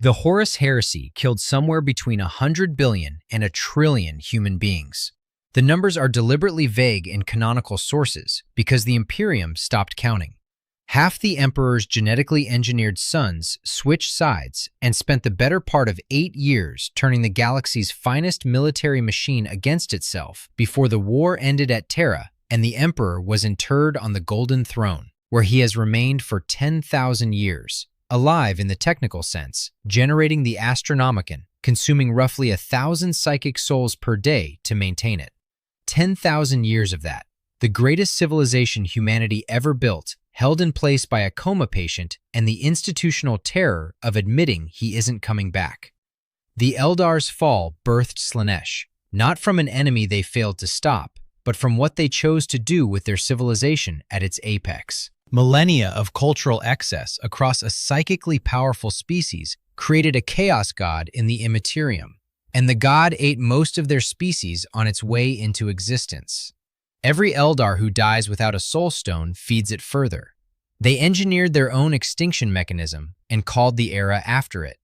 The Horus Heresy killed somewhere between 100 billion and 1 trillion human beings. The numbers are deliberately vague in canonical sources because the Imperium stopped counting. Half the Emperor's genetically engineered sons switched sides and spent the better part of 8 years turning the galaxy's finest military machine against itself before the war ended at Terra and the Emperor was interred on the Golden Throne, where he has remained for 10,000 years, alive in the technical sense, generating the Astronomican, consuming roughly 1,000 psychic souls per day to maintain it. 10,000 years of that, the greatest civilization humanity ever built, held in place by a coma patient and the institutional terror of admitting he isn't coming back. The Eldar's fall birthed Slaanesh, not from an enemy they failed to stop, but from what they chose to do with their civilization at its apex. Millennia of cultural excess across a psychically powerful species created a chaos god in the Immaterium, and the god ate most of their species on its way into existence. Every Eldar who dies without a soul stone feeds it further. They engineered their own extinction mechanism and called the era after it.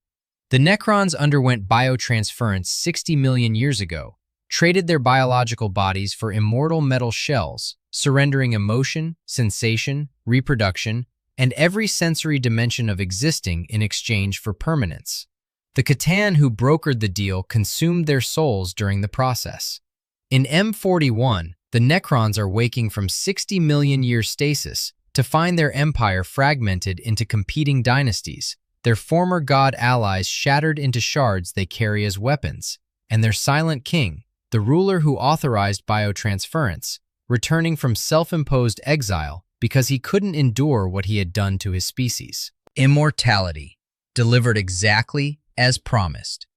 The Necrons underwent biotransference 60 million years ago, traded their biological bodies for immortal metal shells, surrendering emotion, sensation, reproduction, and every sensory dimension of existing in exchange for permanence. The C'tan who brokered the deal consumed their souls during the process. In M41, the Necrons are waking from 60 million year stasis to find their empire fragmented into competing dynasties, their former god allies shattered into shards they carry as weapons, and their silent king, the ruler who authorized biotransference, returning from self-imposed exile because he couldn't endure what he had done to his species. Immortality, delivered exactly as promised.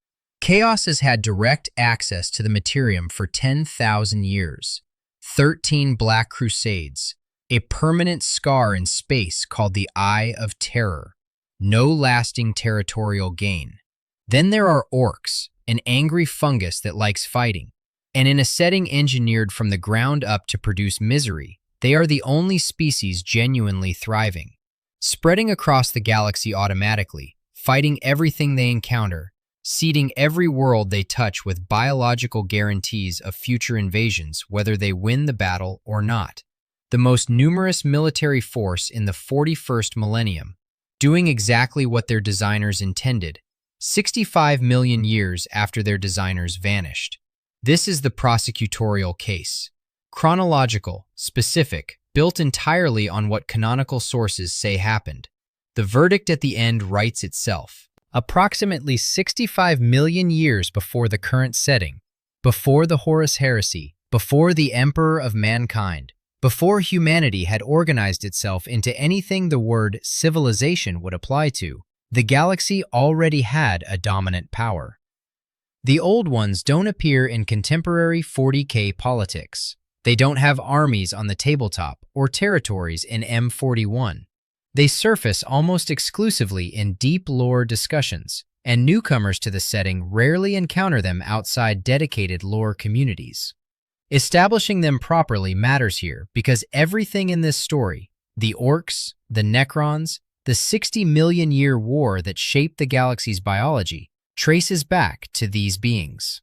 Chaos has had direct access to the Immaterium for 10,000 years. 13 Black Crusades, a permanent scar in space called the Eye of Terror. No lasting territorial gain. Then there are Orcs, an angry fungus that likes fighting. And in a setting engineered from the ground up to produce misery, they are the only species genuinely thriving. Spreading across the galaxy automatically, fighting everything they encounter, seeding every world they touch with biological guarantees of future invasions whether they win the battle or not. The most numerous military force in the 41st millennium, doing exactly what their designers intended, 65 million years after their designers vanished. This is the prosecutorial case. Chronological, specific, built entirely on what canonical sources say happened. The verdict at the end writes itself. Approximately 65 million years before the current setting, before the Horus Heresy, before the Emperor of Mankind, before humanity had organized itself into anything the word civilization would apply to, the galaxy already had a dominant power. The old ones don't appear in contemporary 40K politics. They don't have armies on the tabletop or territories in M41. They surface almost exclusively in deep lore discussions, and newcomers to the setting rarely encounter them outside dedicated lore communities. Establishing them properly matters here because everything in this story, the Orcs, the Necrons, the 60 million year war that shaped the galaxy's biology, traces back to these beings.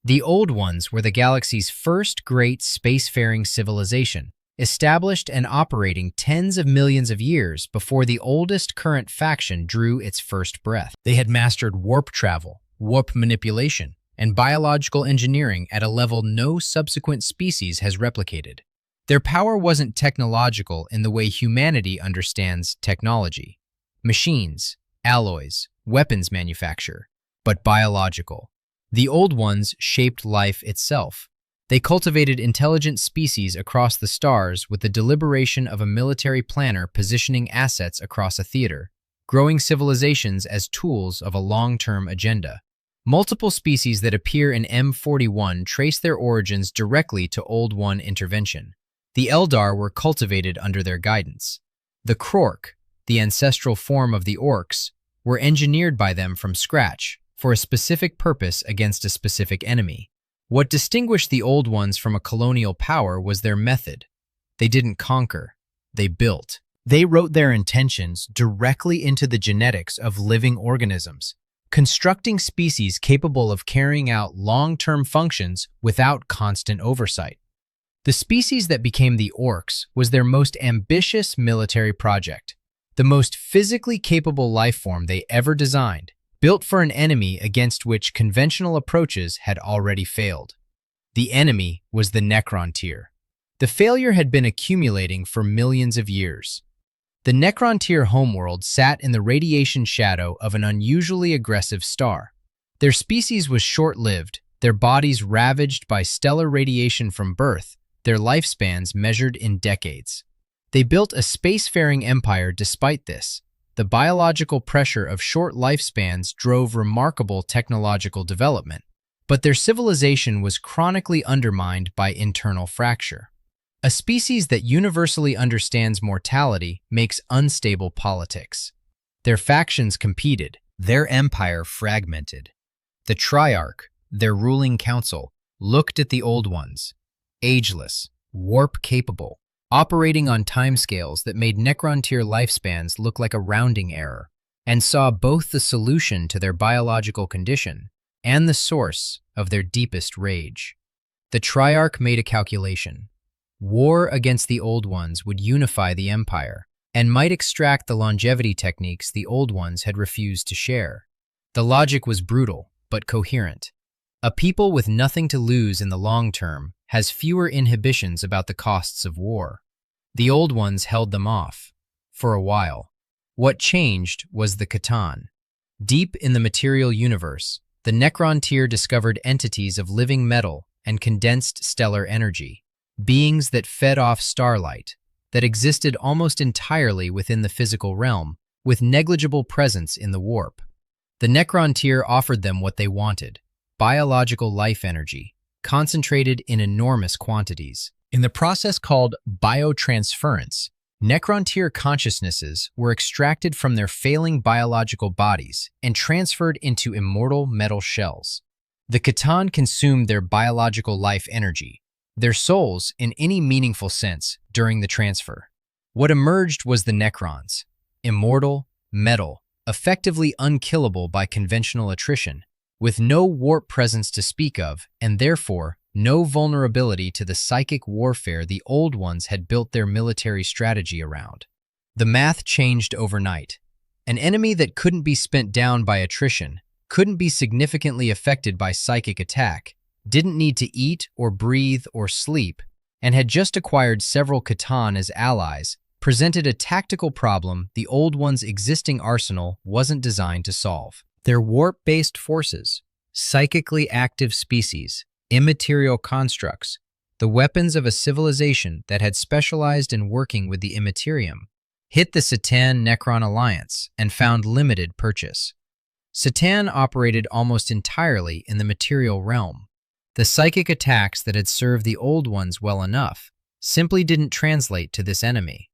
The Old Ones were the galaxy's first great spacefaring civilization, established and operating tens of millions of years before the oldest current faction drew its first breath. They had mastered warp travel, warp manipulation, and biological engineering at a level no subsequent species has replicated. Their power wasn't technological in the way humanity understands technology. Machines, alloys, weapons manufacture, but biological. The Old Ones shaped life itself. They cultivated intelligent species across the stars with the deliberation of a military planner positioning assets across a theater, growing civilizations as tools of a long-term agenda. Multiple species that appear in M41 trace their origins directly to Old One intervention. The Eldar were cultivated under their guidance. The Krork, the ancestral form of the Orcs, were engineered by them from scratch for a specific purpose against a specific enemy. What distinguished the Old Ones from a colonial power was their method. They didn't conquer, they built. They wrote their intentions directly into the genetics of living organisms, constructing species capable of carrying out long-term functions without constant oversight. The species that became the Orcs was their most ambitious military project, the most physically capable life form they ever designed, built for an enemy against which conventional approaches had already failed. The enemy was the Necron tier. The failure had been accumulating for millions of years. The Necron tier homeworld sat in the radiation shadow of an unusually aggressive star. Their species was short-lived, their bodies ravaged by stellar radiation from birth, their lifespans measured in decades. They built a spacefaring empire despite this. The biological pressure of short lifespans drove remarkable technological development, but their civilization was chronically undermined by internal fracture. A species that universally understands mortality makes unstable politics. Their factions competed, their empire fragmented. The Triarch, their ruling council, looked at the Old Ones, ageless, warp-capable, operating on timescales that made Necron-tier lifespans look like a rounding error, and saw both the solution to their biological condition and the source of their deepest rage. The Triarch made a calculation. War against the Old Ones would unify the Empire, and might extract the longevity techniques the Old Ones had refused to share. The logic was brutal, but coherent. A people with nothing to lose in the long term has fewer inhibitions about the costs of war. The Old Ones held them off, for a while. What changed was the Catan. Deep in the material universe, the Necron tier discovered entities of living metal and condensed stellar energy. Beings that fed off starlight, that existed almost entirely within the physical realm, with negligible presence in the warp. The Necron tier offered them what they wanted, biological life energy, concentrated in enormous quantities. In the process called biotransference, Necron tier consciousnesses were extracted from their failing biological bodies and transferred into immortal metal shells. The Catan consumed their biological life energy, their souls in any meaningful sense, during the transfer. What emerged was the Necrons, immortal, metal, effectively unkillable by conventional attrition, with no warp presence to speak of, and therefore no vulnerability to the psychic warfare the Old Ones had built their military strategy around. The math changed overnight. An enemy that couldn't be spent down by attrition, couldn't be significantly affected by psychic attack, didn't need to eat or breathe or sleep, and had just acquired several Catan as allies, presented a tactical problem the Old Ones' existing arsenal wasn't designed to solve. Their warp-based forces, psychically active species, immaterial constructs, the weapons of a civilization that had specialized in working with the Immaterium, hit the C'tan-Necron alliance and found limited purchase. C'tan operated almost entirely in the material realm. The psychic attacks that had served the Old Ones well enough simply didn't translate to this enemy.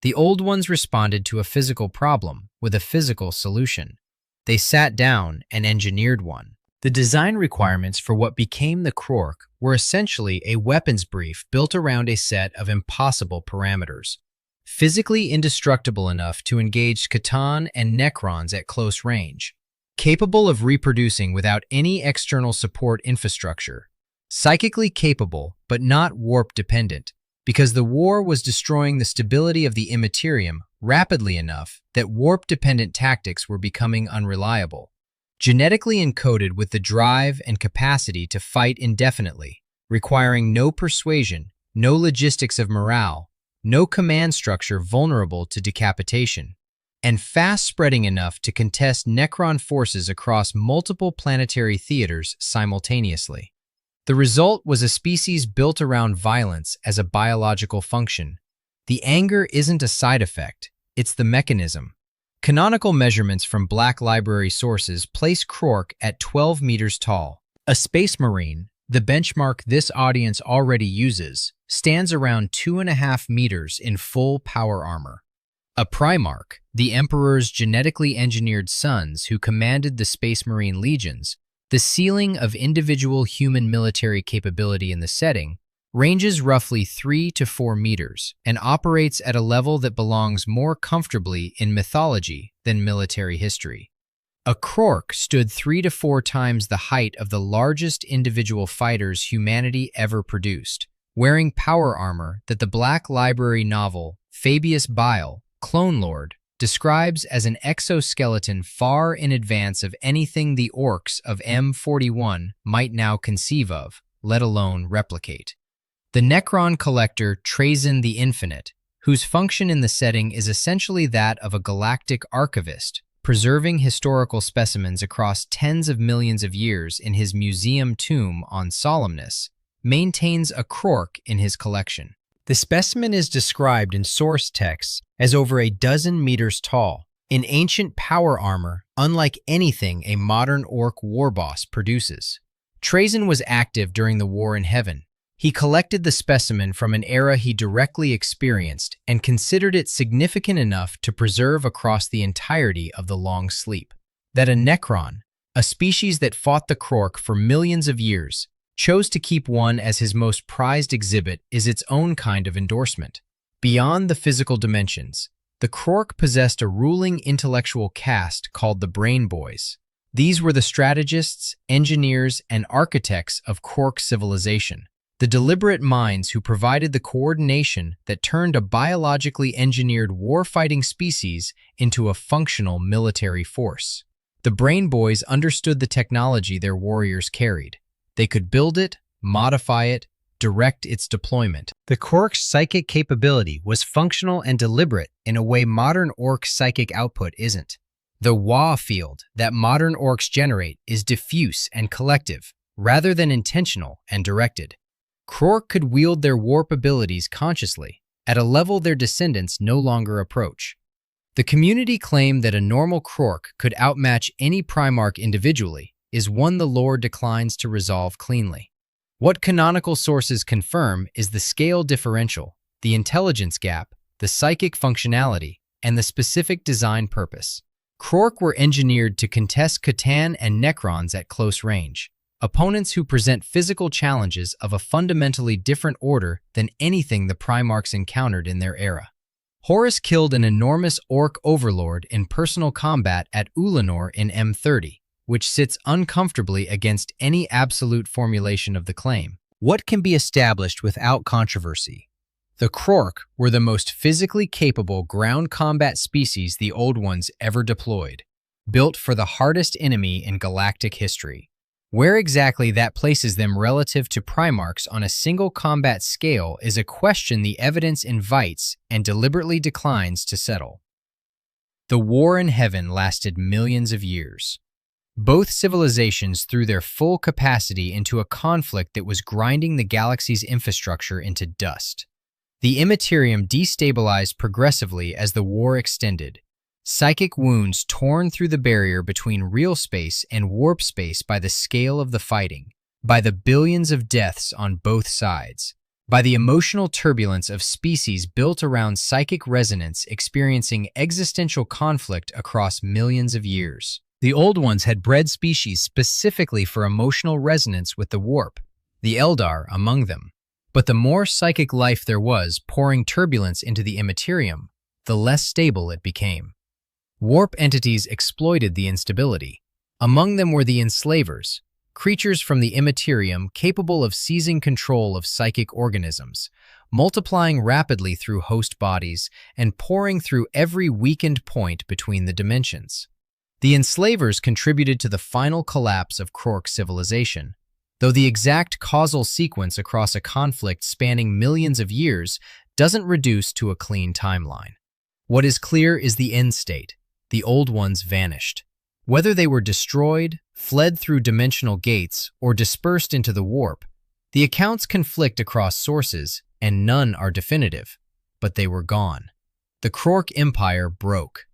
The Old Ones responded to a physical problem with a physical solution. They sat down and engineered one. The design requirements for what became the Krork were essentially a weapons brief built around a set of impossible parameters. Physically indestructible enough to engage Catan and Necrons at close range. Capable of reproducing without any external support infrastructure. Psychically capable, but not warp-dependent, because the war was destroying the stability of the Immaterium rapidly enough that warp-dependent tactics were becoming unreliable. Genetically encoded with the drive and capacity to fight indefinitely, requiring no persuasion, no logistics of morale, no command structure vulnerable to decapitation, and fast-spreading enough to contest Necron forces across multiple planetary theaters simultaneously. The result was a species built around violence as a biological function. The anger isn't a side effect, it's the mechanism. Canonical measurements from Black Library sources place Krork at 12 meters tall. A Space Marine, the benchmark this audience already uses, stands around 2.5 meters in full power armor. A Primarch, the Emperor's genetically engineered sons who commanded the Space Marine legions, the ceiling of individual human military capability in the setting, ranges roughly 3 to 4 meters, and operates at a level that belongs more comfortably in mythology than military history. A Krork stood 3 to 4 times the height of the largest individual fighters humanity ever produced, wearing power armor that the Black Library novel Fabius Bile, Clone Lord, describes as an exoskeleton far in advance of anything the Orcs of M41 might now conceive of, let alone replicate. The Necron collector Trazyn the Infinite, whose function in the setting is essentially that of a galactic archivist, preserving historical specimens across tens of millions of years in his museum tomb on Solemnus, maintains a Krork in his collection. The specimen is described in source texts as over a dozen meters tall, in ancient power armor unlike anything a modern Orc warboss produces. Trazyn was active during the War in Heaven. He collected the specimen from an era he directly experienced and considered it significant enough to preserve across the entirety of the Long Sleep. That a Necron, a species that fought the Krork for millions of years, chose to keep one as his most prized exhibit is its own kind of endorsement. Beyond the physical dimensions, the Krork possessed a ruling intellectual caste called the Brain Boys. These were the strategists, engineers, and architects of Krork civilization, the deliberate minds who provided the coordination that turned a biologically engineered warfighting species into a functional military force. The Brain Boys understood the technology their warriors carried. They could build it, modify it, direct its deployment. The Krork's psychic capability was functional and deliberate in a way modern Orc psychic output isn't. The Waaagh Field that modern Orcs generate is diffuse and collective, rather than intentional and directed. Krork could wield their warp abilities consciously, at a level their descendants no longer approach. The community claim that a normal Krork could outmatch any Primarch individually is one the lore declines to resolve cleanly. What canonical sources confirm is the scale differential, the intelligence gap, the psychic functionality, and the specific design purpose. Krork were engineered to contest C'tan and Necrons at close range, opponents who present physical challenges of a fundamentally different order than anything the Primarchs encountered in their era. Horus killed an enormous Orc overlord in personal combat at Ulanor in M30, which sits uncomfortably against any absolute formulation of the claim. What can be established without controversy? The Krork were the most physically capable ground combat species the Old Ones ever deployed, built for the hardest enemy in galactic history. Where exactly that places them relative to Primarchs on a single combat scale is a question the evidence invites and deliberately declines to settle. The War in Heaven lasted millions of years. Both civilizations threw their full capacity into a conflict that was grinding the galaxy's infrastructure into dust. The Immaterium destabilized progressively as the war extended, psychic wounds torn through the barrier between real space and warp space by the scale of the fighting, by the billions of deaths on both sides, by the emotional turbulence of species built around psychic resonance experiencing existential conflict across millions of years. The Old Ones had bred species specifically for emotional resonance with the warp, the Eldar among them. But the more psychic life there was pouring turbulence into the Immaterium, the less stable it became. Warp entities exploited the instability. Among them were the Enslavers, creatures from the Immaterium capable of seizing control of psychic organisms, multiplying rapidly through host bodies and pouring through every weakened point between the dimensions. The Enslavers contributed to the final collapse of Krork civilization, though the exact causal sequence across a conflict spanning millions of years doesn't reduce to a clean timeline. What is clear is the end state. The Old Ones vanished. Whether they were destroyed, fled through dimensional gates, or dispersed into the warp, the accounts conflict across sources, and none are definitive. But they were gone. The Krork Empire broke.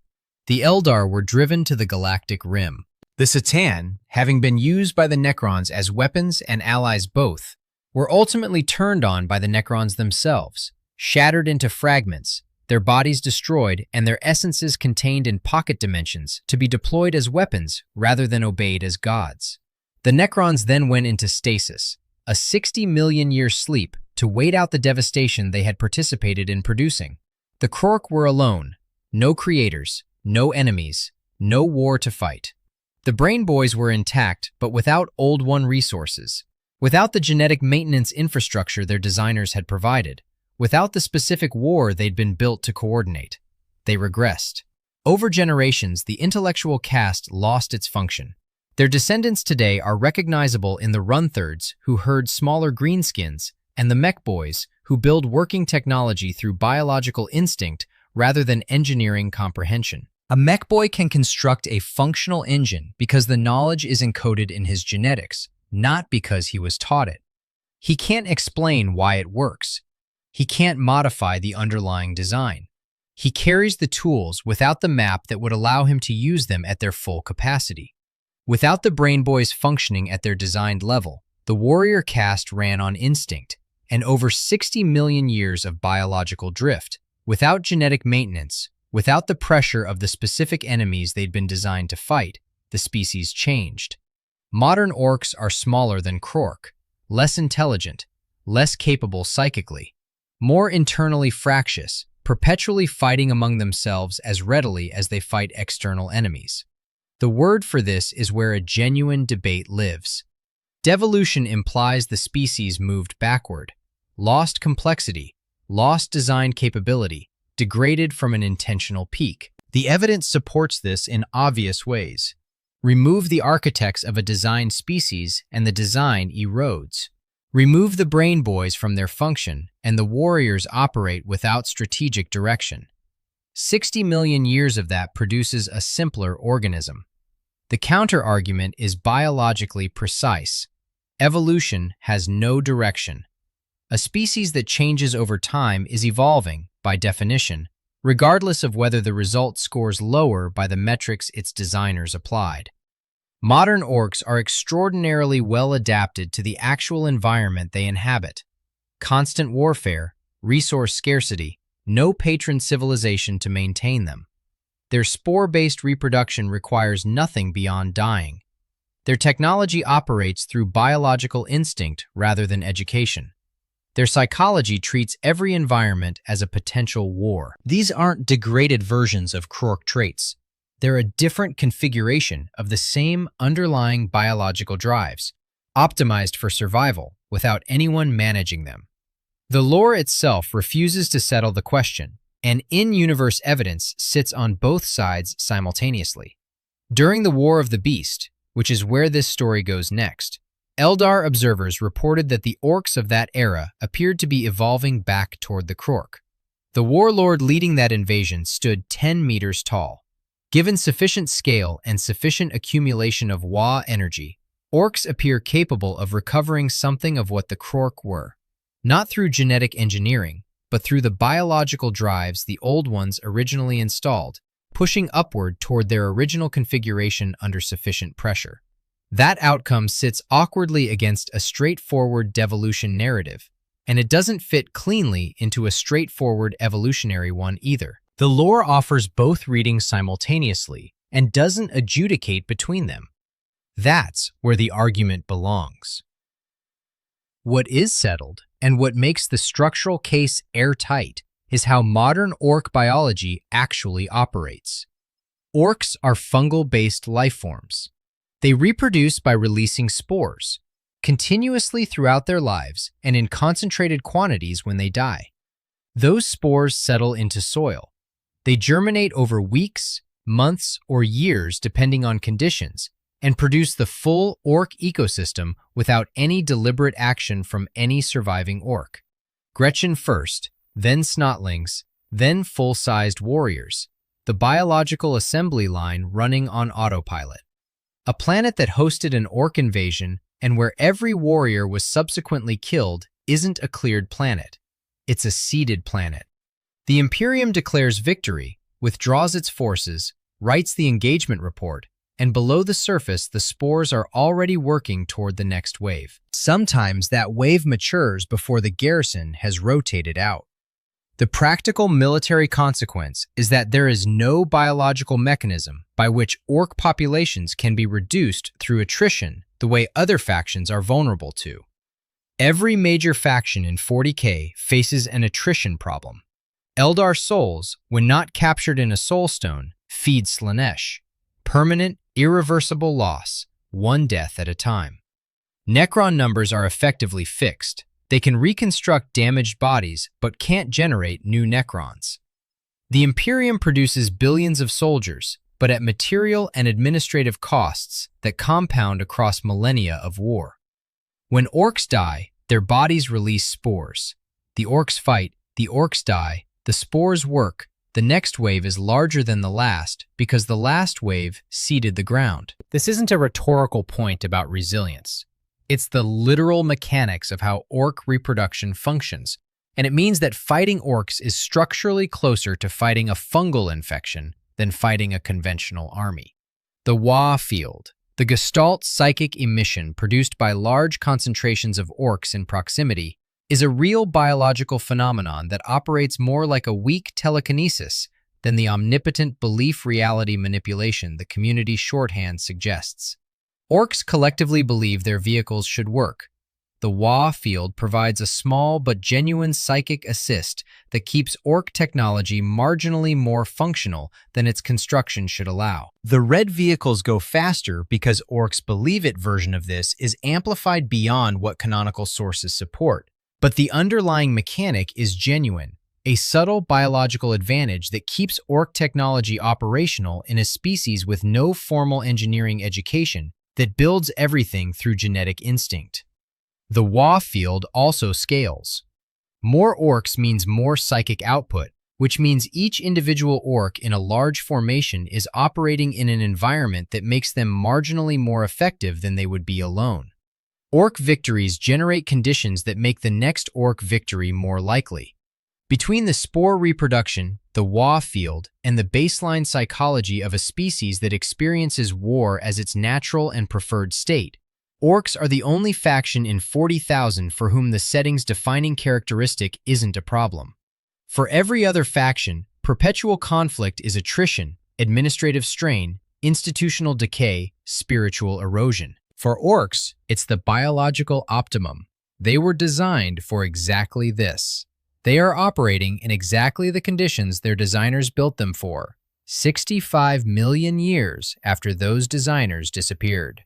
The Eldar were driven to the galactic rim. The C'tan, having been used by the Necrons as weapons and allies both, were ultimately turned on by the Necrons themselves, shattered into fragments, their bodies destroyed and their essences contained in pocket dimensions to be deployed as weapons rather than obeyed as gods. The Necrons then went into stasis, a 60 million year sleep to wait out the devastation they had participated in producing. The Krork were alone, no creators, no enemies, no war to fight. The Brain Boys were intact, but without Old One resources, without the genetic maintenance infrastructure their designers had provided, without the specific war they'd been built to coordinate. They regressed. Over generations, the intellectual caste lost its function. Their descendants today are recognizable in the Runthirds, who herd smaller greenskins, and the Mech Boys, who build working technology through biological instinct rather than engineering comprehension. A Mech Boy can construct a functional engine because the knowledge is encoded in his genetics, not because he was taught it. He can't explain why it works. He can't modify the underlying design. He carries the tools without the map that would allow him to use them at their full capacity. Without the Brain Boys functioning at their designed level, the warrior caste ran on instinct, and over 60 million years of biological drift. Without genetic maintenance, without the pressure of the specific enemies they'd been designed to fight, the species changed. Modern orcs are smaller than Krork, less intelligent, less capable psychically, more internally fractious, perpetually fighting among themselves as readily as they fight external enemies. The word for this is where a genuine debate lives. Devolution implies the species moved backward, lost complexity, lost design capability, degraded from an intentional peak. The evidence supports this in obvious ways. Remove the architects of a designed species and the design erodes. Remove the Brain Boys from their function, and the warriors operate without strategic direction. 60 million years of that produces a simpler organism. The counter-argument is biologically precise. Evolution has no direction. A species that changes over time is evolving, by definition, regardless of whether the result scores lower by the metrics its designers applied. Modern orcs are extraordinarily well adapted to the actual environment they inhabit. Constant warfare, resource scarcity, no patron civilization to maintain them. Their spore-based reproduction requires nothing beyond dying. Their technology operates through biological instinct rather than education. Their psychology treats every environment as a potential war. These aren't degraded versions of Krork traits. They're a different configuration of the same underlying biological drives, optimized for survival without anyone managing them. The lore itself refuses to settle the question, and in-universe evidence sits on both sides simultaneously. During the War of the Beast, which is where this story goes next, Eldar observers reported that the orcs of that era appeared to be evolving back toward the Krork. The warlord leading that invasion stood 10 meters tall. Given sufficient scale and sufficient accumulation of Waaagh energy, orcs appear capable of recovering something of what the Krork were, not through genetic engineering, but through the biological drives the Old Ones originally installed, pushing upward toward their original configuration under sufficient pressure. That outcome sits awkwardly against a straightforward devolution narrative, and it doesn't fit cleanly into a straightforward evolutionary one either. The lore offers both readings simultaneously and doesn't adjudicate between them. That's where the argument belongs. What is settled, and what makes the structural case airtight, is how modern orc biology actually operates. Orcs are fungal-based lifeforms. They reproduce by releasing spores, continuously throughout their lives and in concentrated quantities when they die. Those spores settle into soil. They germinate over weeks, months, or years depending on conditions, and produce the full orc ecosystem without any deliberate action from any surviving orc. Gretchen first, then snotlings, then full-sized warriors, the biological assembly line running on autopilot. A planet that hosted an orc invasion and where every warrior was subsequently killed isn't a cleared planet. It's a seeded planet. The Imperium declares victory, withdraws its forces, writes the engagement report, and below the surface the spores are already working toward the next wave. Sometimes that wave matures before the garrison has rotated out. The practical military consequence is that there is no biological mechanism by which orc populations can be reduced through attrition the way other factions are vulnerable to. Every major faction in 40K faces an attrition problem. Eldar souls, when not captured in a soulstone, feed Slaanesh. Permanent, irreversible loss, one death at a time. Necron numbers are effectively fixed. They can reconstruct damaged bodies, but can't generate new Necrons. The Imperium produces billions of soldiers, but at material and administrative costs that compound across millennia of war. When Orcs die, their bodies release spores. The Orcs fight, the Orcs die, the spores work. The next wave is larger than the last because the last wave seeded the ground. This isn't a rhetorical point about resilience. It's the literal mechanics of how Orc reproduction functions, and it means that fighting Orcs is structurally closer to fighting a fungal infection than fighting a conventional army. The Waaagh Field, the gestalt psychic emission produced by large concentrations of Orcs in proximity, is a real biological phenomenon that operates more like a weak telekinesis than the omnipotent belief reality manipulation the community shorthand suggests. Orcs collectively believe their vehicles should work. The Waaagh Field provides a small but genuine psychic assist that keeps Orc technology marginally more functional than its construction should allow. The red vehicles go faster because Orcs believe it version of this is amplified beyond what canonical sources support. But the underlying mechanic is genuine, a subtle biological advantage that keeps Orc technology operational in a species with no formal engineering education that builds everything through genetic instinct. The Waaagh Field also scales. More Orcs means more psychic output, which means each individual Orc in a large formation is operating in an environment that makes them marginally more effective than they would be alone. Orc victories generate conditions that make the next Orc victory more likely. Between the spore reproduction, the Waaagh Field, and the baseline psychology of a species that experiences war as its natural and preferred state, Orcs are the only faction in 40,000 for whom the setting's defining characteristic isn't a problem. For every other faction, perpetual conflict is attrition, administrative strain, institutional decay, spiritual erosion. For Orcs, it's the biological optimum. They were designed for exactly this. They are operating in exactly the conditions their designers built them for, 65 million years after those designers disappeared.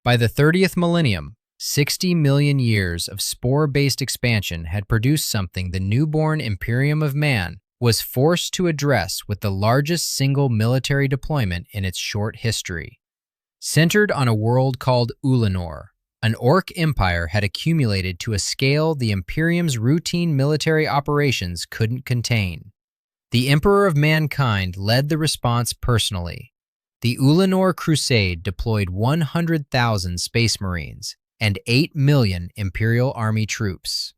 By the 30th millennium, 60 million years of spore-based expansion had produced something the newborn Imperium of Man was forced to address with the largest single military deployment in its short history. Centered on a world called Ulanor, an Orc empire had accumulated to a scale the Imperium's routine military operations couldn't contain. The Emperor of Mankind led the response personally. The Ulanor Crusade deployed 100,000 Space Marines and 8 million Imperial Army troops.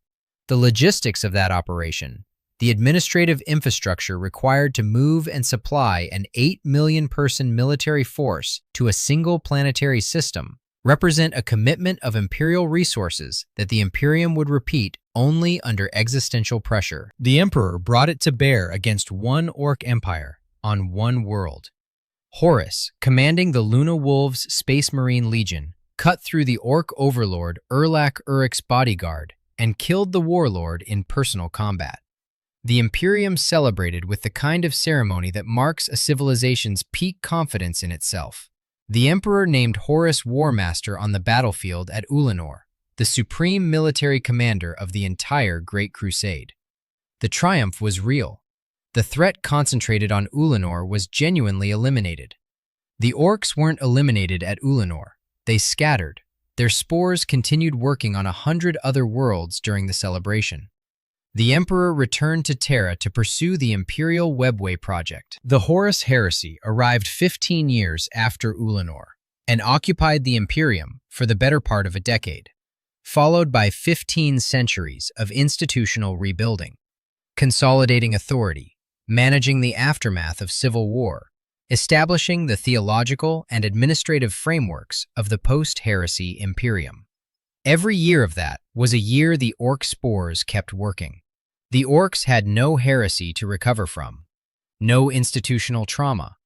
The logistics of that operation, the administrative infrastructure required to move and supply an 8 million-person military force to a single planetary system, represent a commitment of Imperial resources that the Imperium would repeat only under existential pressure. The Emperor brought it to bear against one Orc empire on one world. Horus, commanding the Luna Wolves Space Marine Legion, cut through the Orc overlord Erlak Urik's bodyguard and killed the warlord in personal combat. The Imperium celebrated with the kind of ceremony that marks a civilization's peak confidence in itself. The Emperor named Horus War Master on the battlefield at Ulanor, the supreme military commander of the entire Great Crusade. The triumph was real. The threat concentrated on Ulanor was genuinely eliminated. The Orcs weren't eliminated at Ulanor. They scattered. Their spores continued working on 100 other worlds during the celebration. The Emperor returned to Terra to pursue the Imperial Webway project. The Horus Heresy arrived 15 years after Ulanor and occupied the Imperium for the better part of a decade, followed by 15 centuries of institutional rebuilding, consolidating authority, managing the aftermath of civil war, establishing the theological and administrative frameworks of the post-heresy Imperium. Every year of that was a year the Orc spores kept working. The Orcs had no heresy to recover from, no institutional trauma,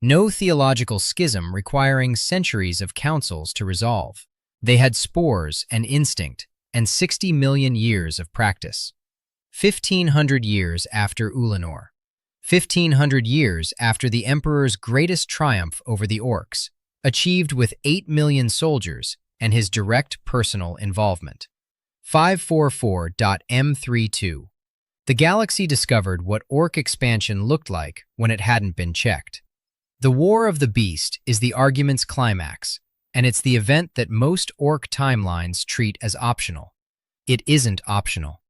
no theological schism requiring centuries of councils to resolve. They had spores and instinct, and 60 million years of practice. 1,500 years after Ulanor. 1,500 years after the Emperor's greatest triumph over the Orcs, achieved with 8 million soldiers and his direct personal involvement. 544.M32. The galaxy discovered what Orc expansion looked like when it hadn't been checked. The War of the Beast is the argument's climax, and it's the event that most Orc timelines treat as optional. It isn't optional.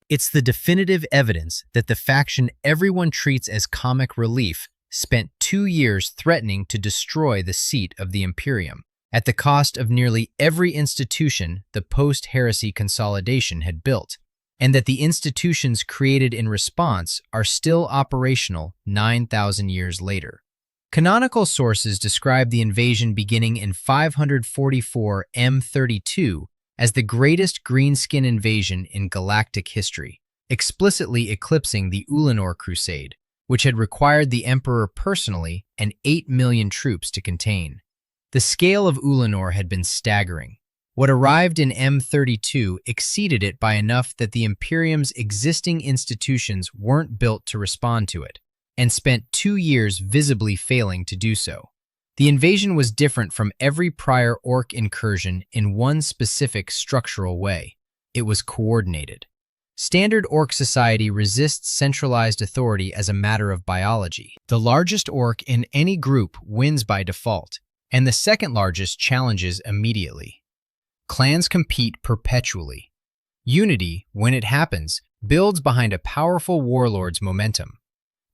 It's the definitive evidence that the faction everyone treats as comic relief spent 2 years threatening to destroy the seat of the Imperium, at the cost of nearly every institution the post-heresy consolidation had built, and that the institutions created in response are still operational 9,000 years later. Canonical sources describe the invasion beginning in 544 M32 as the greatest greenskin invasion in galactic history, explicitly eclipsing the Ulanor Crusade, which had required the Emperor personally and 8 million troops to contain. The scale of Ulanor had been staggering. What arrived in M32 exceeded it by enough that the Imperium's existing institutions weren't built to respond to it, and spent 2 years visibly failing to do so. The invasion was different from every prior Orc incursion in one specific structural way. It was coordinated. Standard Orc society resists centralized authority as a matter of biology. The largest Orc in any group wins by default, and the second largest challenges immediately. Clans compete perpetually. Unity, when it happens, builds behind a powerful warlord's momentum.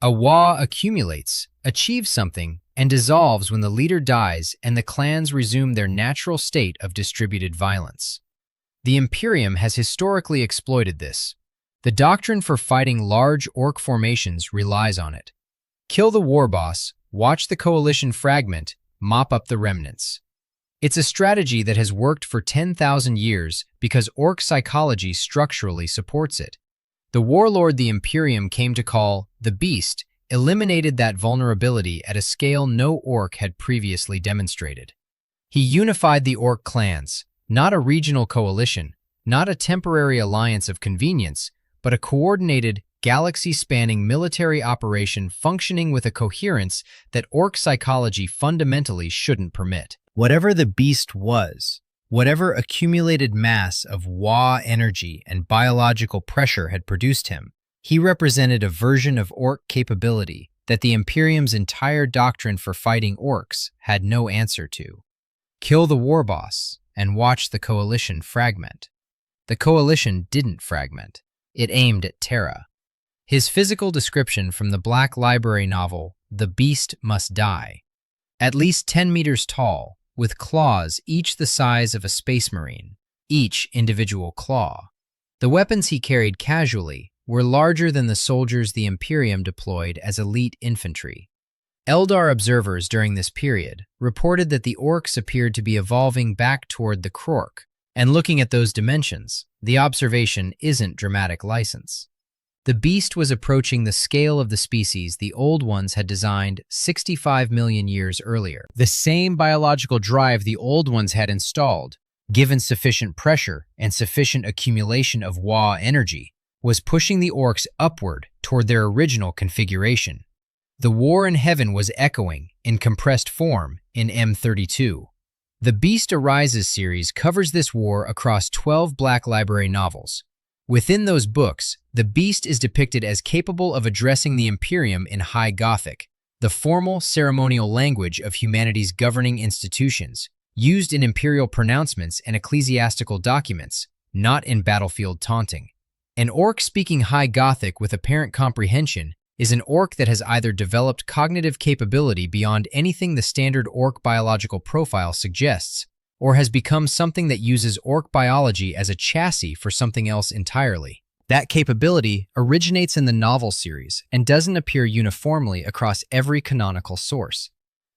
A Waaagh accumulates, achieves something, and dissolves when the leader dies and the clans resume their natural state of distributed violence. The Imperium has historically exploited this. The doctrine for fighting large Orc formations relies on it. Kill the war boss, watch the coalition fragment, mop up the remnants. It's a strategy that has worked for 10,000 years because Orc psychology structurally supports it. The warlord the Imperium came to call the Beast eliminated that vulnerability at a scale no Orc had previously demonstrated. He unified the Orc clans, not a regional coalition, not a temporary alliance of convenience, but a coordinated, galaxy-spanning military operation functioning with a coherence that Orc psychology fundamentally shouldn't permit. Whatever the Beast was, whatever accumulated mass of Waaagh energy and biological pressure had produced him, he represented a version of Orc capability that the Imperium's entire doctrine for fighting Orcs had no answer to. Kill the war boss and watch the coalition fragment. The coalition didn't fragment. It aimed at Terra. His physical description from the Black Library novel, The Beast Must Die. At least 10 meters tall, with claws each the size of a space marine, each individual claw. The weapons he carried casually were larger than the soldiers the Imperium deployed as elite infantry. Eldar observers during this period reported that the Orcs appeared to be evolving back toward the Krork, and looking at those dimensions, the observation isn't dramatic license. The Beast was approaching the scale of the species the Old Ones had designed 65 million years earlier. The same biological drive the Old Ones had installed, given sufficient pressure and sufficient accumulation of Waaagh energy, was pushing the Orcs upward toward their original configuration. The war in heaven was echoing, in compressed form, in M32. The Beast Arises series covers this war across 12 Black Library novels. Within those books, the Beast is depicted as capable of addressing the Imperium in High Gothic, the formal ceremonial language of humanity's governing institutions, used in imperial pronouncements and ecclesiastical documents, not in battlefield taunting. An Orc speaking High Gothic with apparent comprehension is an Orc that has either developed cognitive capability beyond anything the standard Orc biological profile suggests, or has become something that uses Orc biology as a chassis for something else entirely. That capability originates in the novel series and doesn't appear uniformly across every canonical source.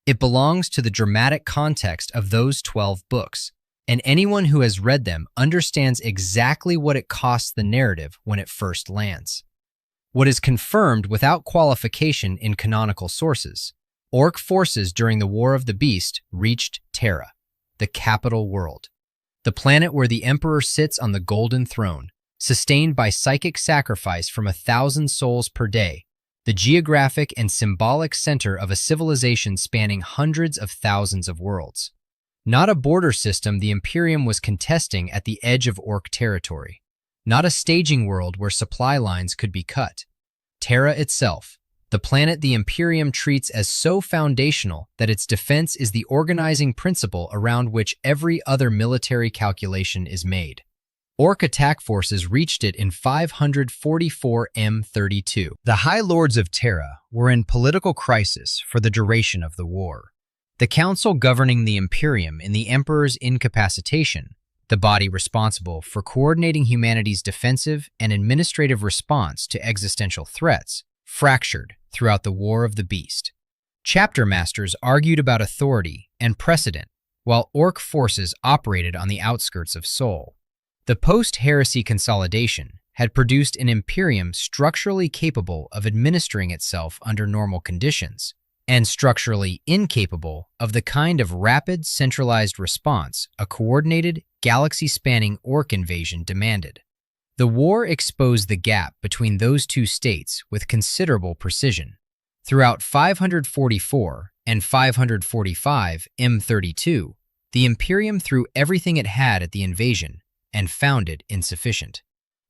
It belongs to the dramatic context of those 12 books, and anyone who has read them understands exactly what it costs the narrative when it first lands. What is confirmed without qualification in canonical sources, Orc forces during the War of the Beast reached Terra, the capital world. the planet where the Emperor sits on the golden throne, sustained by psychic sacrifice from 1,000 souls per day, the geographic and symbolic center of a civilization spanning hundreds of thousands of worlds. Not a border system the Imperium was contesting at the edge of Orc territory. Not a staging world where supply lines could be cut. Terra itself, the planet the Imperium treats as so foundational that its defense is the organizing principle around which every other military calculation is made. Orc attack forces reached it in 544 M32. The High Lords of Terra were in political crisis for the duration of the war. The council governing the Imperium in the Emperor's incapacitation, the body responsible for coordinating humanity's defensive and administrative response to existential threats, fractured throughout the War of the Beast. Chapter masters argued about authority and precedent, while Orc forces operated on the outskirts of Sol. The post-heresy consolidation had produced an Imperium structurally capable of administering itself under normal conditions, and structurally incapable of the kind of rapid, centralized response a coordinated, galaxy-spanning Orc invasion demanded. The war exposed the gap between those two states with considerable precision. Throughout 544 and 545 M32, the Imperium threw everything it had at the invasion and found it insufficient.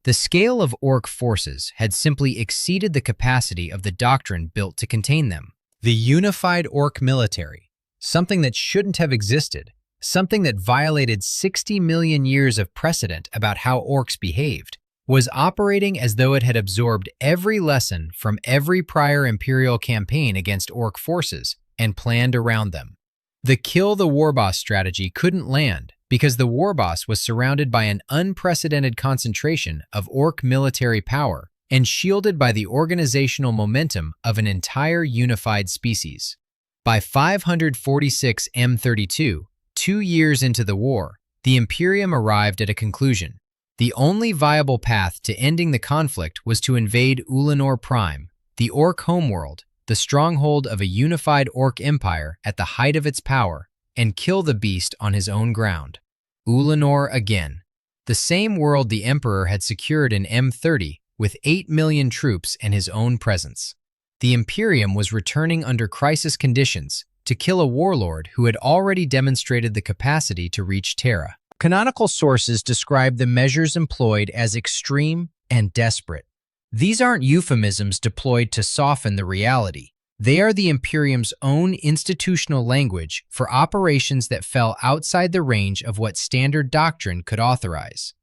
The scale of Orc forces had simply exceeded the capacity of the doctrine built to contain them. The unified Orc military, something that shouldn't have existed, something that violated 60 million years of precedent about how Orcs behaved, was operating as though it had absorbed every lesson from every prior Imperial campaign against Orc forces and planned around them. The kill the warboss strategy couldn't land because the warboss was surrounded by an unprecedented concentration of Orc military power and shielded by the organizational momentum of an entire unified species. By 546 M32, 2 years into the war, the Imperium arrived at a conclusion. The only viable path to ending the conflict was to invade Ulanor Prime, the Orc homeworld, the stronghold of a unified Orc empire at the height of its power, and kill the beast on his own ground. Ulanor again, the same world the Emperor had secured in M30 with 8 million troops and his own presence. The Imperium was returning under crisis conditions to kill a warlord who had already demonstrated the capacity to reach Terra. Canonical sources describe the measures employed as extreme and desperate. These aren't euphemisms deployed to soften the reality. They are the Imperium's own institutional language for operations that fell outside the range of what standard doctrine could authorize.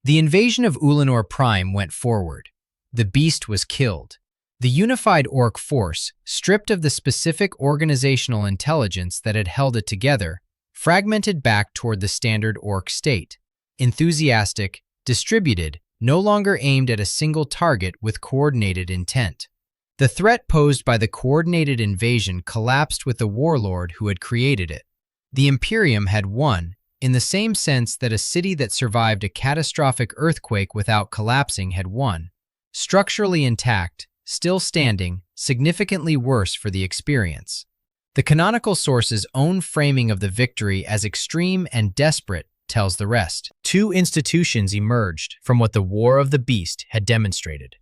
The invasion of Ulanor Prime went forward. The beast was killed. The unified Orc force, stripped of the specific organizational intelligence that had held it together, fragmented back toward the standard Orc state. Enthusiastic, distributed, no longer aimed at a single target with coordinated intent. The threat posed by the coordinated invasion collapsed with the warlord who had created it. The Imperium had won, in the same sense that a city that survived a catastrophic earthquake without collapsing had won. Structurally intact, still standing, significantly worse for the experience. The canonical source's own framing of the victory as extreme and desperate tells the rest. Two institutions emerged from what the War of the Beast had demonstrated.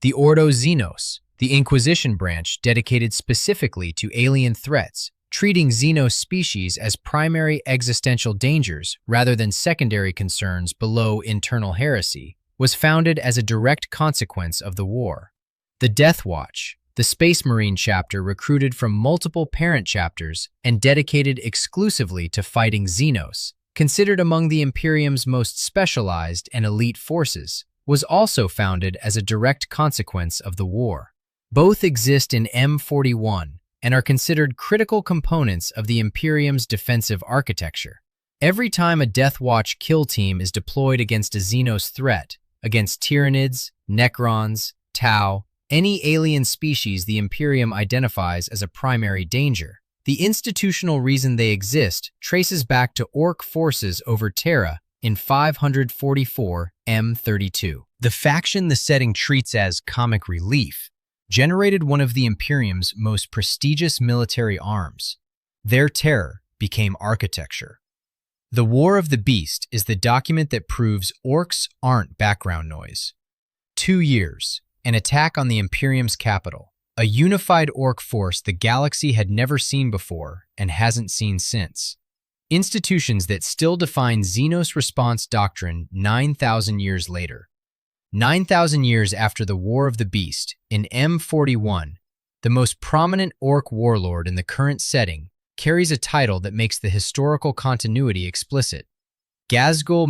The Ordo Xenos, the Inquisition branch dedicated specifically to alien threats, treating Xenos species as primary existential dangers rather than secondary concerns below internal heresy, was founded as a direct consequence of the war. The Death Watch, the Space Marine chapter recruited from multiple parent chapters and dedicated exclusively to fighting Xenos, considered among the Imperium's most specialized and elite forces, was also founded as a direct consequence of the war. Both exist in M41 and are considered critical components of the Imperium's defensive architecture. Every time a Death Watch kill team is deployed against a Xenos threat, against Tyranids, Necrons, Tau, any alien species the Imperium identifies as a primary danger, the institutional reason they exist traces back to Orc forces over Terra in 544 M32. The faction the setting treats as comic relief generated one of the Imperium's most prestigious military arms. Their terror became architecture. The War of the Beast is the document that proves orcs aren't background noise. 2 years, an attack on the Imperium's capital, a unified orc force the galaxy had never seen before and hasn't seen since. Institutions that still define Xenos response doctrine 9,000 years later. 9,000 years after the War of the Beast, in M41, the most prominent orc warlord in the current setting carries a title that makes the historical continuity explicit. Ghazghkull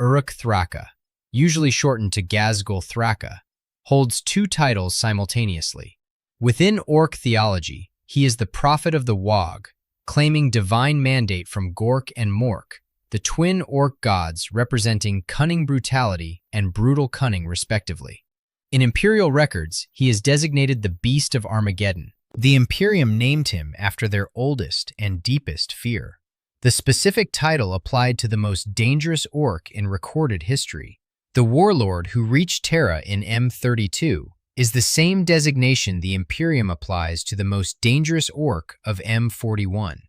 Thraka, usually shortened to Ghazghkull Thraka, holds 2 titles simultaneously. Within orc theology, he is the prophet of the Waaagh, claiming divine mandate from Gork and Mork, the twin orc gods representing cunning brutality and brutal cunning respectively. In imperial records, he is designated the Beast of Armageddon. The Imperium named him after their oldest and deepest fear. The specific title applied to the most dangerous orc in recorded history. The warlord who reached Terra in M32 is the same designation the Imperium applies to the most dangerous orc of M41.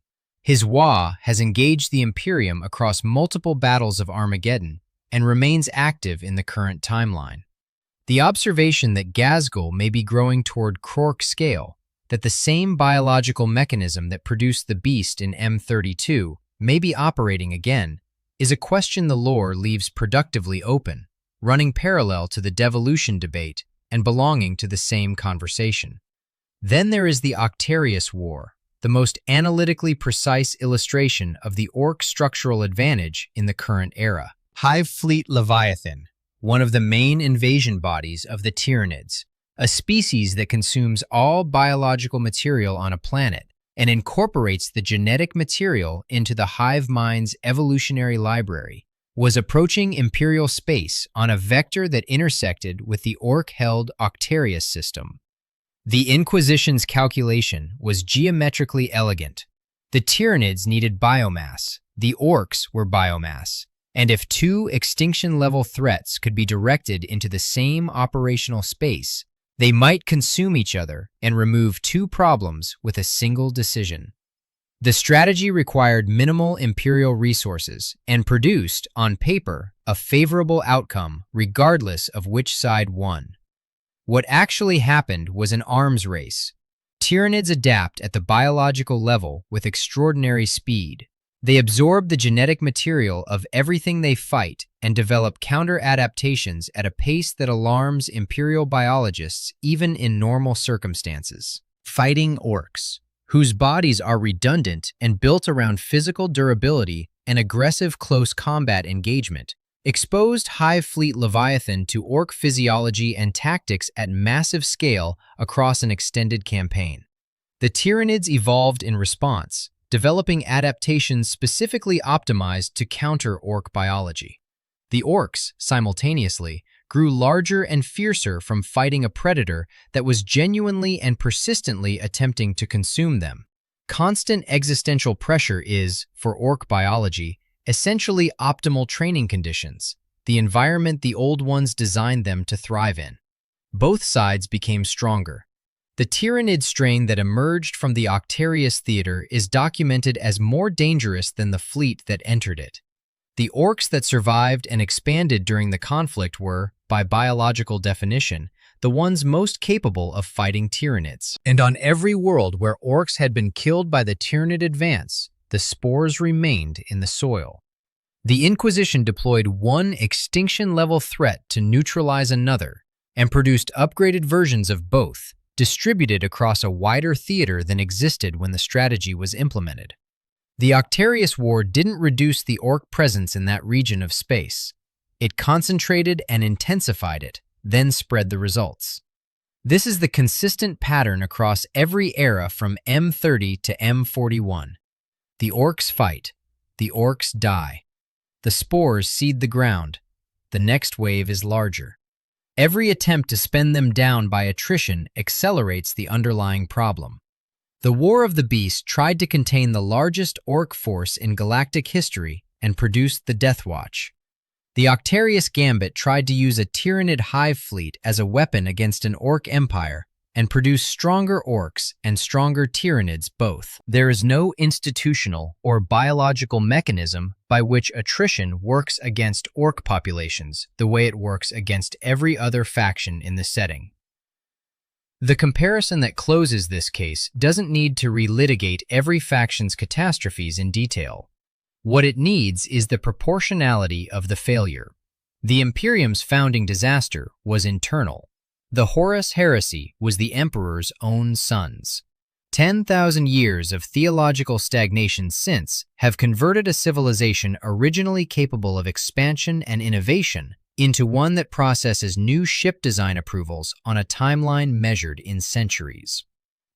His Waaagh has engaged the Imperium across multiple battles of Armageddon and remains active in the current timeline. The observation that Ghazghkull may be growing toward Krork scale, that the same biological mechanism that produced the beast in M32 may be operating again, is a question the lore leaves productively open, running parallel to the devolution debate and belonging to the same conversation. Then there is the Octarius War, the most analytically precise illustration of the orc structural advantage in the current era. Hive Fleet Leviathan, one of the main invasion bodies of the Tyranids, a species that consumes all biological material on a planet and incorporates the genetic material into the hive mind's evolutionary library, was approaching Imperial space on a vector that intersected with the orc-held Octarius system. The Inquisition's calculation was geometrically elegant. The Tyranids needed biomass, the Orcs were biomass, and if 2 extinction-level threats could be directed into the same operational space, they might consume each other and remove 2 problems with a single decision. The strategy required minimal Imperial resources and produced, on paper, a favorable outcome regardless of which side won. What actually happened was an arms race. Tyranids adapt at the biological level with extraordinary speed. They absorb the genetic material of everything they fight and develop counter-adaptations at a pace that alarms Imperial biologists even in normal circumstances. Fighting orcs, whose bodies are redundant and built around physical durability and aggressive close combat engagement, exposed Hive Fleet Leviathan to orc physiology and tactics at massive scale across an extended campaign. The Tyranids evolved in response, developing adaptations specifically optimized to counter orc biology. The orcs, simultaneously, grew larger and fiercer from fighting a predator that was genuinely and persistently attempting to consume them. Constant existential pressure is, for orc biology, essentially optimal training conditions, the environment the old ones designed them to thrive in. Both sides became stronger. The Tyranid strain that emerged from the Octarius theater is documented as more dangerous than the fleet that entered it. The orcs that survived and expanded during the conflict were, by biological definition, the ones most capable of fighting Tyranids. And on every world where orcs had been killed by the Tyranid advance, the spores remained in the soil. The Inquisition deployed one extinction-level threat to neutralize another, and produced upgraded versions of both, distributed across a wider theater than existed when the strategy was implemented. The Octarius War didn't reduce the orc presence in that region of space. It concentrated and intensified it, then spread the results. This is the consistent pattern across every era from M30 to M41. The orcs fight. The orcs die. The spores seed the ground. The next wave is larger. Every attempt to spin them down by attrition accelerates the underlying problem. The War of the Beast tried to contain the largest orc force in galactic history and produced the Death Watch. The Octarius Gambit tried to use a Tyranid hive fleet as a weapon against an orc empire and produce stronger orcs and stronger tyranids both. There is no institutional or biological mechanism by which attrition works against orc populations the way it works against every other faction in the setting. The comparison that closes this case doesn't need to relitigate every faction's catastrophes in detail. What it needs is the proportionality of the failure. The Imperium's founding disaster was internal. The Horus Heresy was the Emperor's own sons. 10,000 years of theological stagnation since have converted a civilization originally capable of expansion and innovation into one that processes new ship design approvals on a timeline measured in centuries.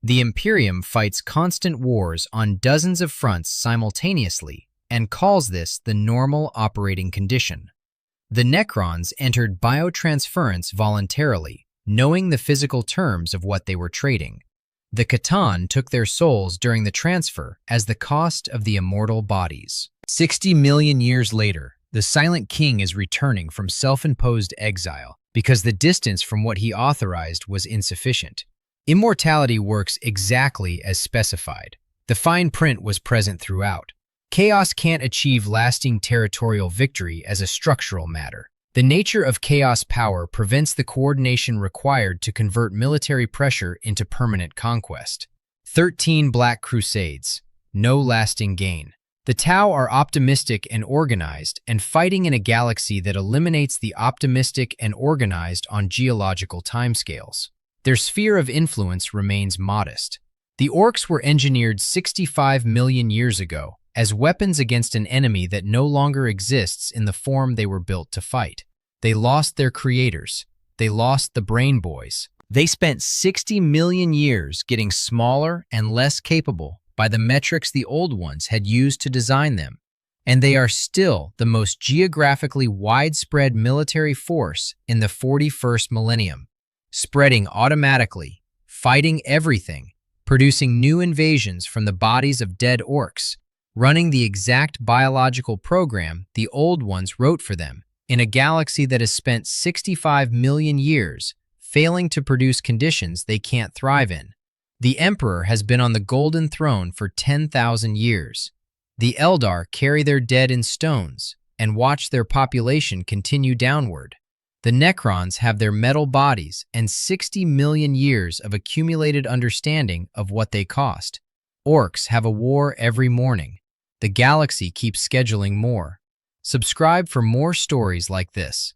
The Imperium fights constant wars on dozens of fronts simultaneously and calls this the normal operating condition. The Necrons entered biotransference voluntarily, knowing the physical terms of what they were trading. The C'tan took their souls during the transfer as the cost of the immortal bodies. 60 million years later, the Silent King is returning from self-imposed exile because the distance from what he authorized was insufficient. Immortality works exactly as specified. The fine print was present throughout. Chaos can't achieve lasting territorial victory as a structural matter. The nature of chaos power prevents the coordination required to convert military pressure into permanent conquest. 13 Black Crusades. No lasting gain. The Tau are optimistic and organized and fighting in a galaxy that eliminates the optimistic and organized on geological timescales. Their sphere of influence remains modest. The Orcs were engineered 65 million years ago as weapons against an enemy that no longer exists in the form they were built to fight. They lost their creators. They lost the Brain Boys. They spent 60 million years getting smaller and less capable by the metrics the old ones had used to design them, and they are still the most geographically widespread military force in the 41st millennium, spreading automatically, fighting everything, producing new invasions from the bodies of dead orcs, running the exact biological program the old ones wrote for them, in a galaxy that has spent 65 million years failing to produce conditions they can't thrive in. The Emperor has been on the Golden Throne for 10,000 years. The Eldar carry their dead in stones and watch their population continue downward. The Necrons have their metal bodies and 60 million years of accumulated understanding of what they cost. Orcs have a war every morning. The galaxy keeps scheduling more. Subscribe for more stories like this.